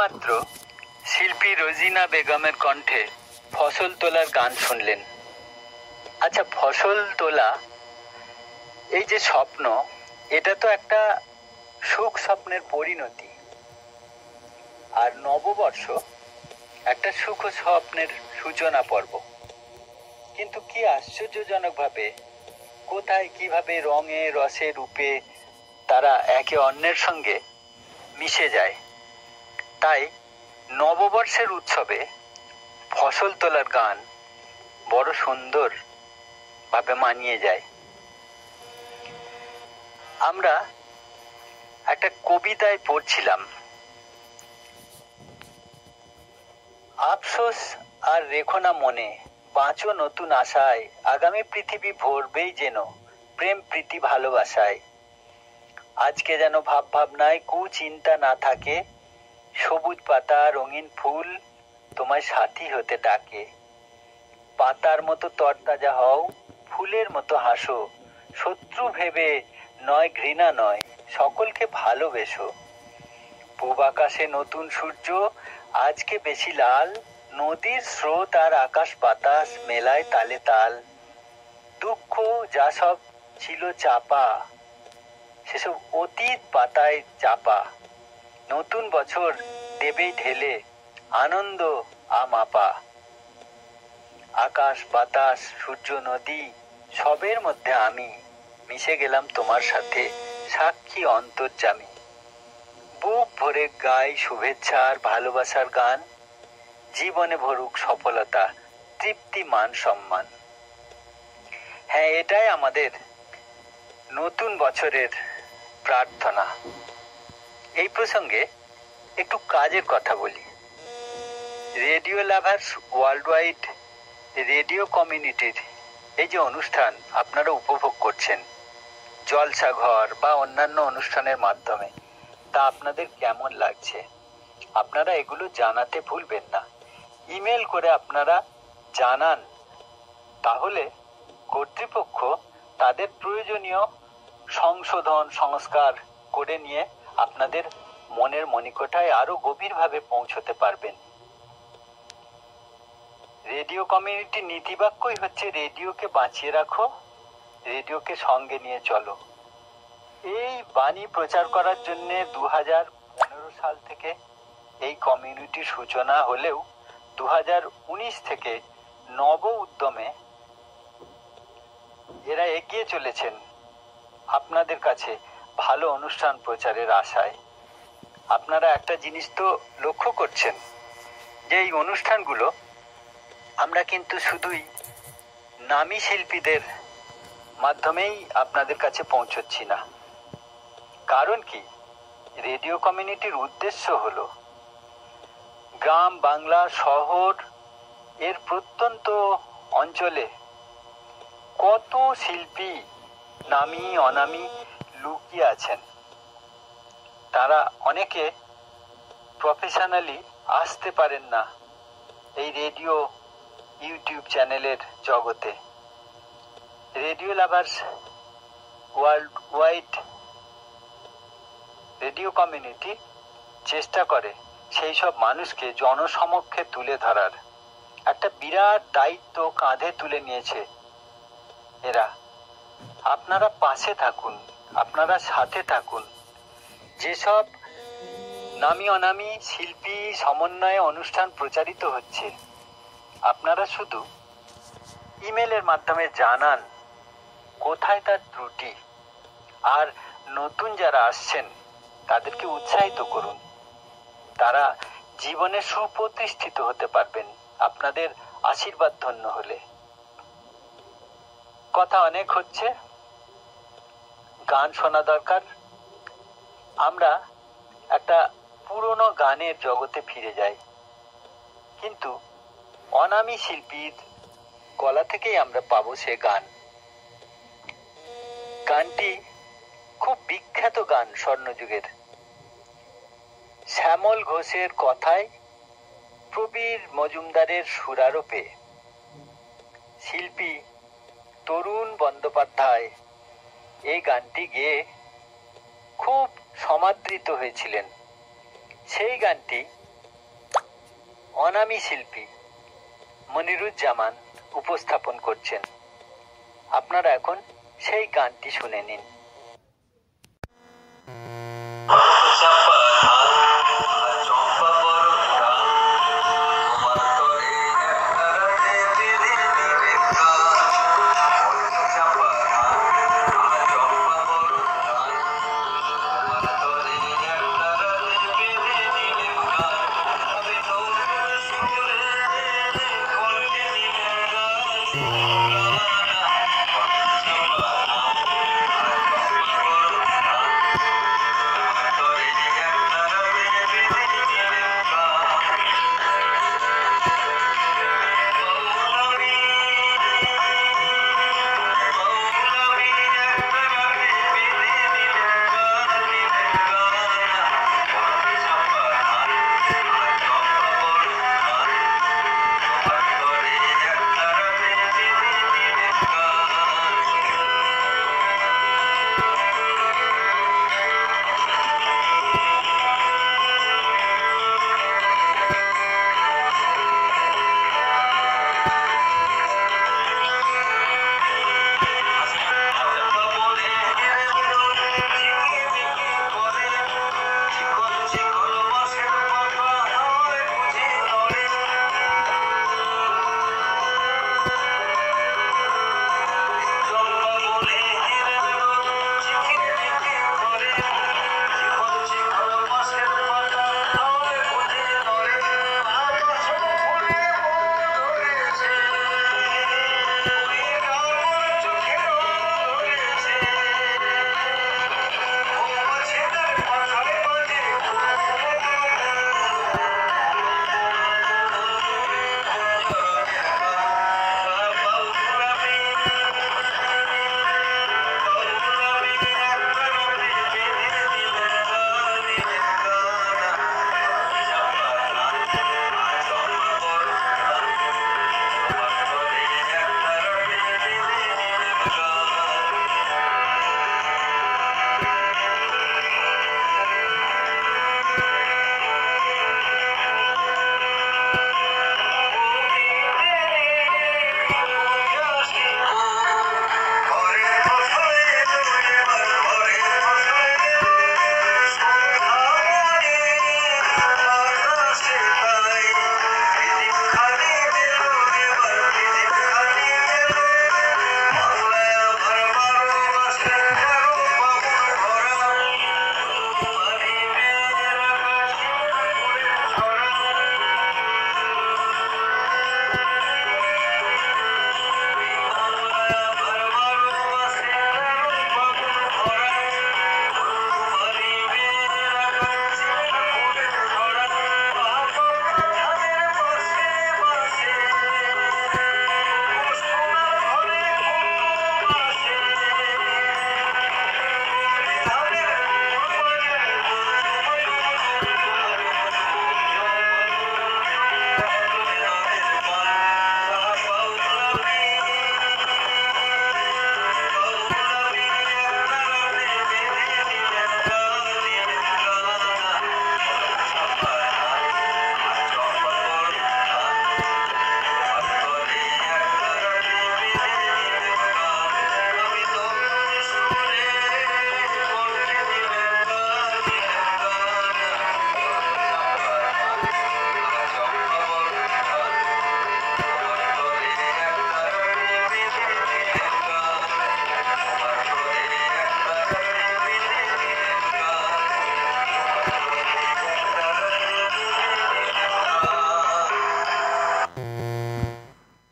এইমাত্র শিল্পী রোজিনা বেগমের কণ্ঠে ফসল তোলার গান শুনলেন। আচ্ছা, ফসল তোলা এই যে স্বপ্ন, এটা তো একটা সুখ স্বপ্নের পরিণতি, আর নববর্ষ একটা সুখ স্বপ্নের সূচনা পর্ব। কিন্তু কি আশ্চর্যজনকভাবে কোথায় কিভাবে রঙে রসে রূপে তারা একে অন্যের সঙ্গে মিশে যায়। তাই নববর্ষের উৎসবে ফসল তোলার গান বড় সুন্দর ভাবে মানিয়ে যায়। আমরা একটা কবিতায় পড়ছিলাম, আফসোস আর রেখো না মনে, বাঁচো নতুন আশায়, আগামী পৃথিবী ভরবেই যেন প্রেম প্রীতি ভালোবাসায়। আজকে যেন ভাব ভাবনায় কুচিন্তা না থাকে, সবুজ পাতা রঙিন ফুল তোমায় সাথী হতে ডাকে। পাতার মতো তরতাজা হও, ফুলের মতো হাসো, শত্রু ভেবে নয় ঘৃণা নয়, সকলকে ভালোবেসো। পূব আকাশে নতুন সূর্য আজকে বেশি লাল, নদীর স্রোত আর আকাশ বাতাস মেলায় তালে তাল। দুঃখ যা সব ছিল চাপা, সেসব অতীত পাতায় চাপা, নতুন বছর দেবেই ঢেলে আনন্দ আমাপা। আকাশ বাতাস সূর্য নদী সবের মধ্যে আমি মিশে গেলাম তোমার সাথে, সাক্ষী অন্তর্যামী। বুক ভরে গাই শুভেচ্ছা আর ভালোবাসার গান, জীবনে ভরুক সফলতা তৃপ্তি মান সম্মান। হ্যাঁ, এটাই আমাদের নতুন বছরের প্রার্থনা। এই প্রসঙ্গে একটু কাজের কথা বলি। Radio lovers world wide radio কমিউনিটির এই যে অনুষ্ঠান আপনারা উপভোগ করছেন জলসা ঘর বা অন্যান্য অনুষ্ঠানের মাধ্যমে, তা আপনাদের কেমন লাগছে আপনারা এগুলো জানাতে ভুলবেন না। ইমেল করে আপনারা জানান, তাহলে কর্তৃপক্ষ তাদের প্রয়োজনীয় সংশোধন সংস্কার করে নিয়ে আপনাদের মনের মনিকটায় আরো গভীরভাবে পৌঁছতে পারবেন। রেডিও কমিউনিটি নীতিবাক্যই হচ্ছে রেডিওকে বাঁচিয়ে রাখো, রেডিওকে সঙ্গে নিয়ে চলো। এই বাণী প্রচার করার জন্য 2015 সাল থেকে এই কমিউনিটির সূচনা হলেও 2019 থেকে নব উদ্যমে এরা এগিয়ে চলেছেন আপনাদের কাছে ভালো অনুষ্ঠান প্রচারের আশায়। আপনারা একটা জিনিস তো লক্ষ্য করছেন যে এই অনুষ্ঠানগুলো আমরা কিন্তু শুধুই নামী শিল্পীদের মাধ্যমেই আপনাদের কাছে পৌঁছচ্ছি না। কারণ কি, রেডিও কমিউনিটির উদ্দেশ্য হলো গ্রাম বাংলা শহর এর প্রত্যন্ত অঞ্চলে কত শিল্পী নামী অনামী লুকিয়ে আছেন। তারা অনেকে প্রফেশনালি আসতে পারেন না এই রেডিও ইউটিউব চ্যানেলের জগতে। Radio lovers world wide radio community চেষ্টা করে সেই সব মানুষকে জনসমক্ষে তুলে ধরার। একটা বিরাট দায়িত্ব কাঁধে তুলে নিয়েছে এরা। আপনারা পাশে থাকুন, আপনারা সাথে থাকুন। যেসব নামী অনামী শিল্পী সমন্বয়ে অনুষ্ঠান প্রচারিত হচ্ছে, আপনারা শুধু ইমেলের মাধ্যমে জানান কোথায় তার ত্রুটি, আর নতুন যারা আসছেন তাদেরকে উৎসাহিত করুন। তারা জীবনে সুপ্রতিষ্ঠিত হতে পারবেন আপনাদের আশীর্বাদ ধন্য হলে। কথা অনেক হচ্ছে, গান শোনা দরকার। আমরা একটা পুরনো গানের জগতে ফিরে যাই, কিন্তু অনামী শিল্পীর গলা থেকেই আমরা পাবো সে গান। গানটি খুব বিখ্যাত গান স্বর্ণযুগের। শ্যামল ঘোষের কথায় প্রবীর মজুমদারের সুরারোপে শিল্পী তরুণ বন্দ্যোপাধ্যায় এই গানটি গেয়ে খুব সমাদৃত হয়েছিলেন। সেই গানটি অনামী শিল্পী মনিরুজ্জামান উপস্থাপন করছেন। আপনারা এখন সেই গানটি শুনে নিন।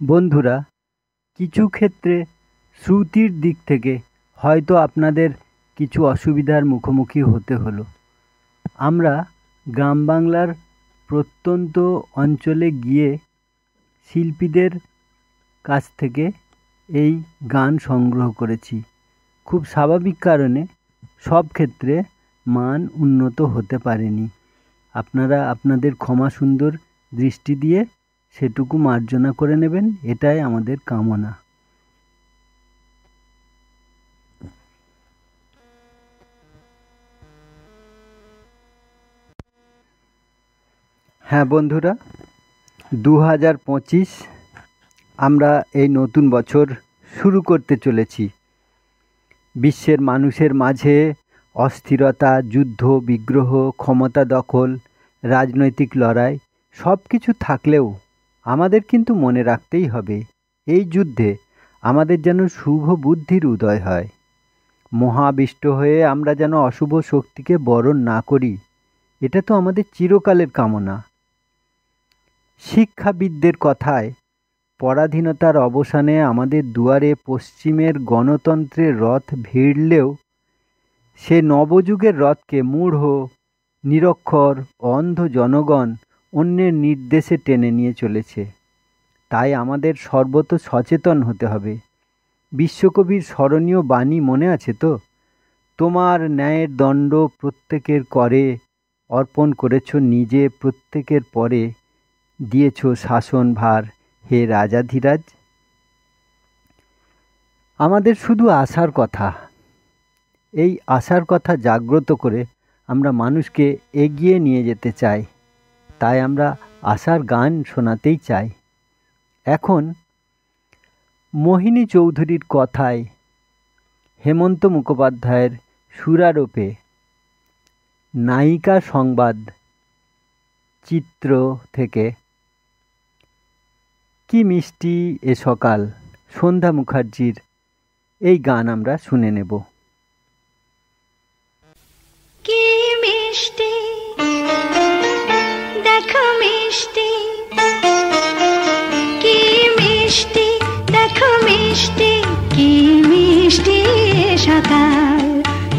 বন্ধুরা, কিছু ক্ষেত্রে শ্রুতির দিক থেকে হয়তো আপনাদের কিছু অসুবিধার মুখোমুখি হতে হলো। আমরা গ্রাম বাংলার প্রত্যন্ত অঞ্চলে গিয়ে শিল্পীদের কাছ থেকে এই গান সংগ্রহ করেছি। খুব স্বাভাবিক কারণে সব ক্ষেত্রে মান উন্নত হতে পারেনি। আপনারা আপনাদের ক্ষমা সুন্দর দৃষ্টি দিয়ে সেটুকু মার্জনা করে নেবেন, এটাই আমাদের কামনা। হ্যাঁ বন্ধুরা, 2025 আমরা এই নতুন বছর শুরু করতে চলেছি। বিশ্বের মানুষের মাঝে অস্থিরতা, যুদ্ধ, বিগ্রহ, ক্ষমতা দখল, রাজনৈতিক লড়াই সব কিছু থাকলেও আমাদের কিন্তু মনে রাখতেই হবে, এই যুদ্ধে আমাদের যেন শুভ বুদ্ধির উদয় হয়। মহাবিষ্ট হয়ে আমরা যেন অশুভ শক্তিকে বরণ না করি, এটা তো আমাদের চিরকালের কামনা। শিক্ষাবিদদের কথায় পরাধীনতার অবসানে আমাদের দুয়ারে পশ্চিমের গণতন্ত্রের রথ ভিড়লেও সে নবযুগের রথকে মূঢ়, নিরক্ষর, অন্ধ জনগণ অন্যের নির্দেশে টেনে নিয়ে চলেছে। তাই আমাদের সর্বত সচেতন হতে হবে। বিশ্বকবির স্মরণীয় বাণী মনে আছে তো? তোমার ন্যায়ের দণ্ড প্রত্যেকের করে, অর্পণ করেছ নিজে প্রত্যেকের পরে, দিয়েছ শাসন ভার হে রাজাধিরাজ। আমাদের শুধু আশার কথা, এই আশার কথা জাগ্রত করে আমরা মানুষকে এগিয়ে নিয়ে যেতে চাই। তাই আমরা আশার গান শোনাতেই চাই। এখন মোহিনী চৌধুরীর কথায় হেমন্ত মুখোপাধ্যায়ের সুরারোপে নায়িকা সংবাদ চিত্র থেকে কি মিষ্টি এ সকাল, সন্ধ্যা মুখার্জির এই গান আমরা শুনে নেব। কি মিষ্টি দেখো মিষ্টি, কি মিষ্টি দেখো মিষ্টি, কি মিষ্টি সকাল,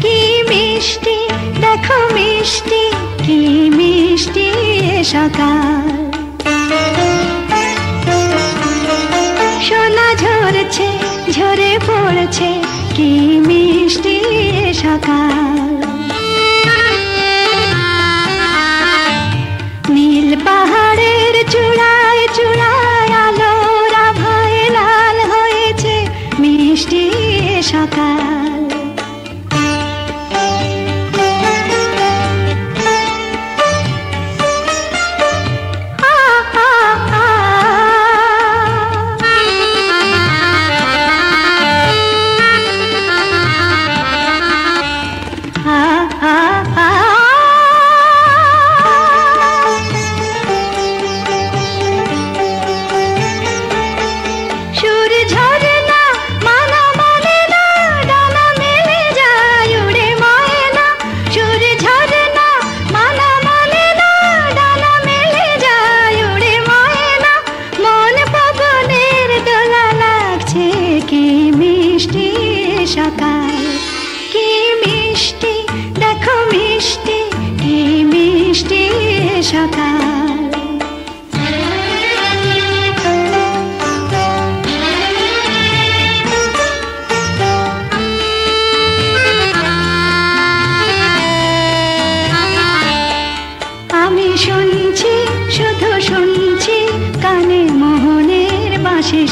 কি মিষ্টি দেখো মিষ্টি, কি মিষ্টি সকাল। সোনা ঝরছে ঝরে পড়ছে, কি মিষ্টি সকাল। নীল পাহাড়ের চূড়ায় চূড়ায় আলোর আভায় লাল হয়েছে মিষ্টি সকাল।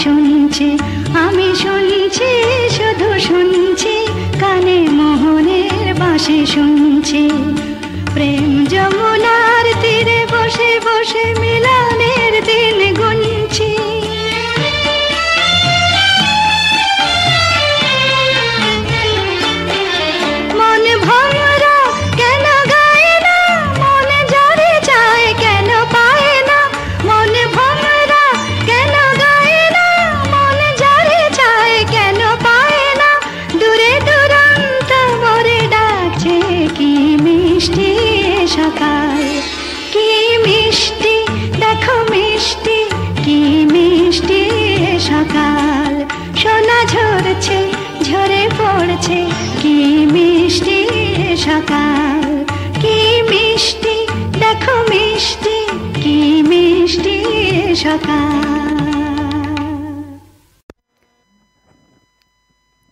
শুনছি আমি শুনছি শুধু শুনছি, কানে মোহনের বাঁশি শুনছি। প্রেম যমুনার তীরে বসে বসে মিলনের দিন গুনছি। মন ভরা কেন গায় না, মন যারে চায় কেন পায় না, মন ভরা কেন গায় না, মন যারে চায় কেন পায় না। দূরে দূরান্ত মোরে ডাকছে কি মিষ্টি সকাল, কি মিষ্টি দেখো মিষ্টি, কি মিষ্টি সকাল। সোনা ঝরছে ঝরে পড়ছে কি মিষ্টি সকাল, কি মিষ্টি দেখো মিষ্টি, কি মিষ্টি সকাল।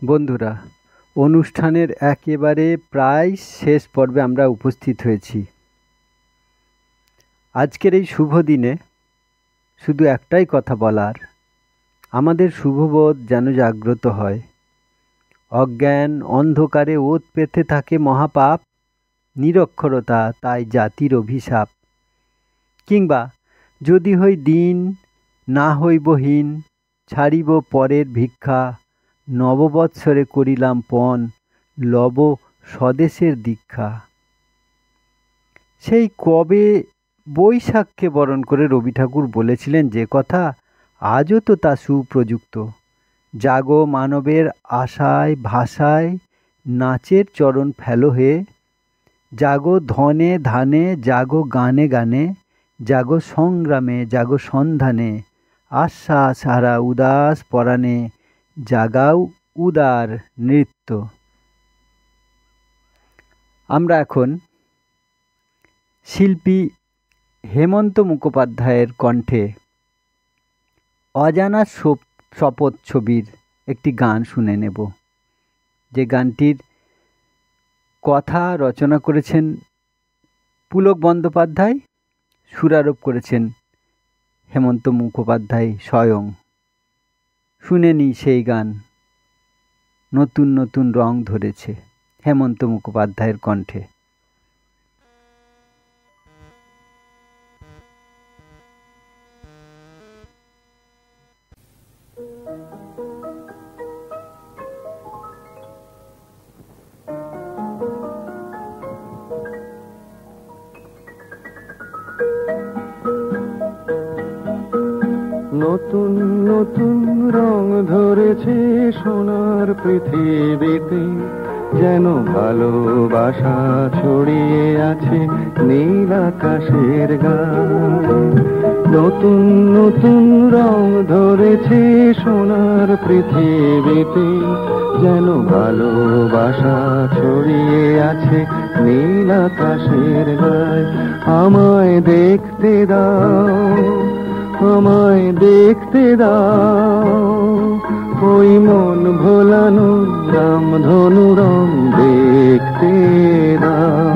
বন্ধুরা, অনুষ্ঠানের একেবারে প্রায় শেষ পর্বে আমরা উপস্থিত হয়েছি। আজকের এই শুভ দিনে শুধু একটাই কথা বলার, আমাদের শুভবোধ যেন জাগ্রত হয়। অজ্ঞান অন্ধকারে ওত পেতে থাকে মহাপাপ, নিরক্ষরতা তাই জাতির অভিশাপ। কিংবা যদি হই দিন না হইবহীন, ছাড়িব পরের ভিক্ষা, নববৎসরে করিলাম পণ, লব স্বদেশের দীক্ষা। সেই কবে বৈশাখকে বরণ করে রবি ঠাকুর বলেছিলেন যে কথা, আজও তো তা সুপ্রযুক্ত। জাগো মানবের আশায় ভাষায়, নাচের চরণ ফেলো হে, জাগো ধনে ধানে, জাগো গানে গানে, জাগো সংগ্রামে, জাগো সন্ধানে, আশ্বাস হারা উদাস পরাণে, জাগাও উদার নৃত্য। আমরা এখন শিল্পী হেমন্ত মুখোপাধ্যায়ের কণ্ঠে অজানা শপথ ছবির একটি গান শুনে নেব, যে গানটির কথা রচনা করেছেন পুলক বন্দ্যোপাধ্যায়, সুরারোপ করেছেন হেমন্ত মুখোপাধ্যায় স্বয়ং। শুনে নিই সেই গান, নতুন নতুন রং ধরেছে, হেমন্ত মুখোপাধ্যায়ের কণ্ঠে। নতুন নতুন রং ধরেছে সোনার পৃথিবীতে, যেন ভালোবাসা ছড়িয়ে আছে নীল আকাশের গায়ে। নতুন নতুন রং ধরেছে সোনার পৃথিবীতে, যেন ভালোবাসা ছড়িয়ে আছে নীল আকাশের গায়ে। আমায় দেখতে দাও, আমায় দেখতে দাও, ওই মন ভোলানো রামধনু রং দেখতে দাও।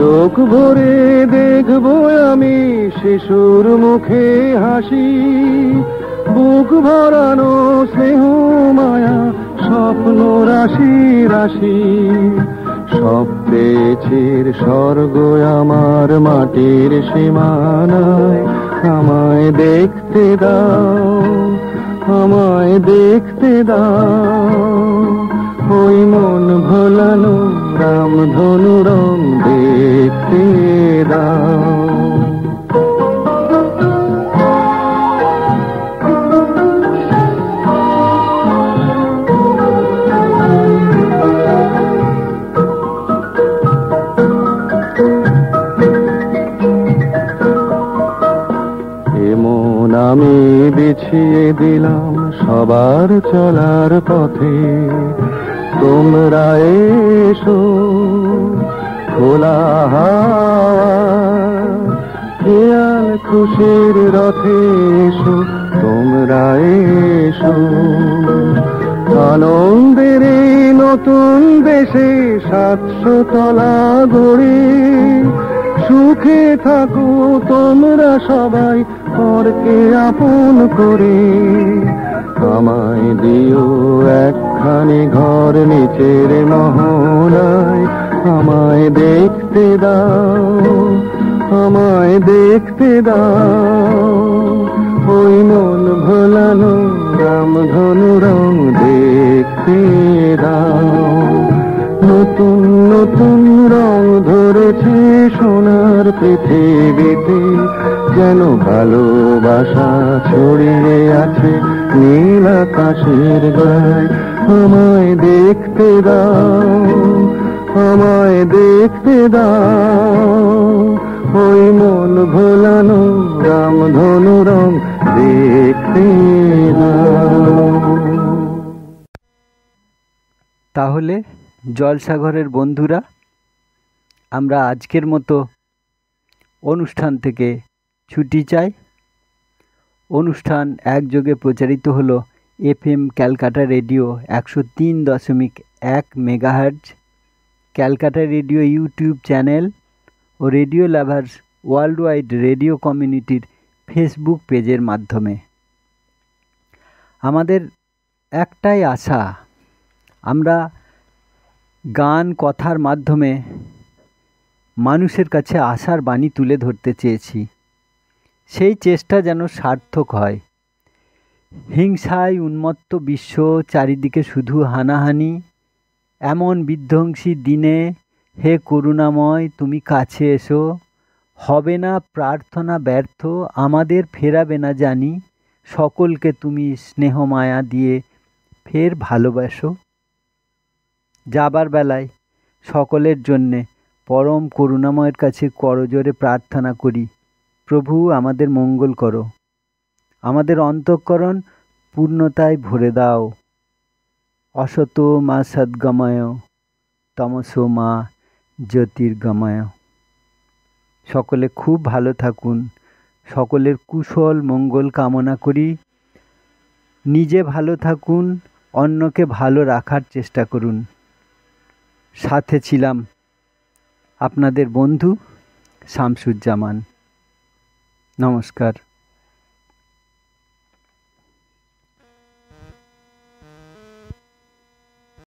চোখ ভরে দেখবো আমি শিশুর মুখে হাসি, বুক ভরানো স্নেহ মায়া স্বপ্ন রাশি রাশি। স্বপ্নের স্বর্গ আমার মাটির সীমানায়, আমায় দেখতে দাও, আমায় দেখতে দাও, ওই মন ভোলানো রামধনু রং দেখতে দাও। এমন আমি বিছিয়ে দিলাম সবার চলার পথে, তোমরা এসো খোলা হাওয়া, খেয়াল খুশির রথে এসো, তোমরা এসো। আনন্দের এই নতুন দেশে 700 তলা গড়ে, সুখে থাকো তোমরা সবাই পরকে আপন করে। আমায় দিও একখানি ঘর নিচের মহলায়, আমায় দেখতে দাও, আমায় দেখতে দাও, ওই মন ভোলানো রামধনু রং দেখতে দাও। নতুন নতুন রং ধরেছে সোনার পৃথিবীতে, যেন ভালোবাসা ছড়িয়ে আছে নীল আকাশের গায়ে। আমায় দেখতে দাও, আমায় দেখতে দাও, ওই মন ভোলানো রামধনু রং দেখতে দাও। তাহলে জলসাঘরের বন্ধুরা, আমরা আজকের মতো অনুষ্ঠান থেকে ছুটি চাই। অনুষ্ঠান একযোগে প্রচারিত হলো FM Calcutta radio 103.1 megahertz Calcutta radio YouTube channel ও radio lovers world wide radio কমিউনিটির ফেসবুক পেজের মাধ্যমে। আমাদের একটাই আশা, আমরা গান কথার মাধ্যমে মানুষের কাছে আশার বাণী তুলে ধরতে চেয়েছি। সেই চেষ্টা যেন সার্থক হয়। হিংসায় উন্মত্ত বিশ্ব, চারিদিকে শুধু হানাহানি, এমন বিধ্বংসী দিনে হে করুণাময় তুমি কাছে এসো। হবে না প্রার্থনা ব্যর্থ, আমাদের ফেরাবে না জানি, সকলকে তুমি স্নেহ মায়া দিয়ে ফের ভালোবাসো। যাবার বেলায় সকলের জন্যে পরম করুণাময়ের কাছে করজোরে প্রার্থনা করি, প্রভু আমাদের মঙ্গল করো, আমাদের অন্তঃকরণ পূর্ণতায় ভরে দাও। অসত মা সদ্গময়, তমসো মা জ্যোতির্গময়। সকলে খুব ভালো থাকুন, সকলের কুশল মঙ্গল কামনা করি। নিজে ভালো থাকুন, অন্যকে ভালো রাখার চেষ্টা করুন। সাথে ছিলাম আপনাদের বন্ধু শামসুজ্জামান। নমস্কার।